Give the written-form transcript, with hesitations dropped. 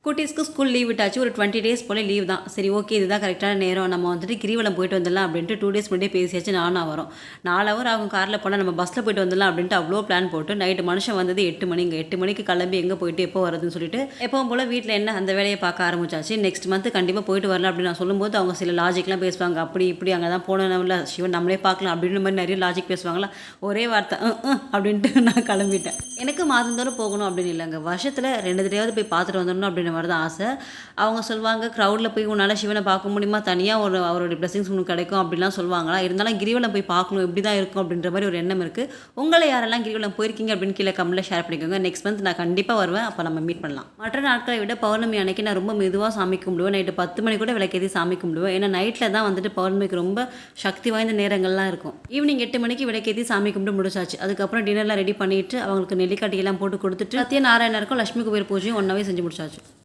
குட்டீஸ்க்கு school leave விட்டாச்சு. ஒரு 20 days போல லீவ் தான். சரி ஓகே இதுதான் கரெக்டான நேரம். நம்ம வந்துட்டு கிரிவலம் போயிட்டு வந்துடலாம் அப்படின்ட்டு 2 டேஸ் முன்னாடியே பேசியாச்சு நானும் அவரும். 4 ஹவர் ஆகும் காரில் போனால் நம்ம பஸ்ஸில் போயிட்டு வந்துடலாம் அப்படின்ட்டு அவ்வளோ பிளான் போட்டு நைட்டு மனுஷன் வந்தது 8 மணிங்க. 8 மணிக்கு கிளம்பி எங்கே போயிட்டு எப்போ வரதுன்னு சொல்லிட்டு எப்பவும் போல் வீட்டில் என்ன அந்த வேலையை பார்க்க ஆரம்பிச்சாச்சு. நெக்ஸ்ட் மந்த் கண்டிப்பாக போயிட்டு வரலாம் அப்படின்னு நான் சொல்லும்போது அவங்க சில லாஜிக்லாம் பேசுவாங்க. அப்படி இப்படி அங்கே தான் போனோம்ல சிவன் நம்மளே பார்க்கலாம் அப்படின்ற மாதிரி நிறைய லாஜிக் பேசுவாங்களா. ஒரே வார்த்தை அப்படின்ட்டு நான் கிளம்பிட்டேன். எனக்கு மாதந்தோறும் போகணும் அப்படின்னு இல்லைங்க. வருஷத்தில் 2 தடவையாவது போய் பார்த்துட்டு வந்துடணும் அப்படின்ற மாதிரி தான் ஆசை. அவங்க சொல்லுவாங்க க்ரௌடில் போய் உன்னால் சிவனை பார்க்க முடியுமா, தனியாக அவருடைய பிளெஸிங்ஸ் உனக்கு கிடைக்கும் அப்படிலாம் சொல்லுவாங்களா. இருந்தாலும் கிரிவலம் போய் பார்க்கணும் இப்படி தான் இருக்கும் அப்படின்ற மாதிரி ஒரு எண்ணம் இருக்குது. உங்களை யாரெல்லாம் கிரிவலம் போயிருக்கீங்க அப்படின்னு கீழே கமெண்ட்டில் ஷேர் பண்ணிக்கோங்க. நெக்ஸ்ட் மந்த் நான் கண்டிப்பாக வருவேன். அப்போ நம்ம மீட் பண்ணலாம். மற்ற நாட்களை விட பௌர்ணமி அன்னைக்கு நான் ரொம்ப மெதுவாக சாமி கும்பிடுவேன். நைட்டு 10 மணி கூட விளக்கேற்றி சாமி கும்பிடுவேன். ஏன்னா நைட்டில் தான் வந்துட்டு பௌர்ணமிக்கு ரொம்ப சக்தி வாய்ந்த நேரங்கள்லாம் இருக்கும். ஈவினிங் 8 மணிக்கு விளக்கேற்றி சாமி கும்பிட்டு முடிச்சாச்சு. அதுக்கப்புறம் டின்னர்லாம் ரெடி பண்ணிட்டு அவங்களுக்கு நெல்லிக்காட்டியெல்லாம் போட்டு கொடுத்துட்டு சத்யநாராயணருக்கும் லட்சுமி குபேர் பூஜையும் ஒன்றாவே செஞ்சு முடிச்சாச்சு.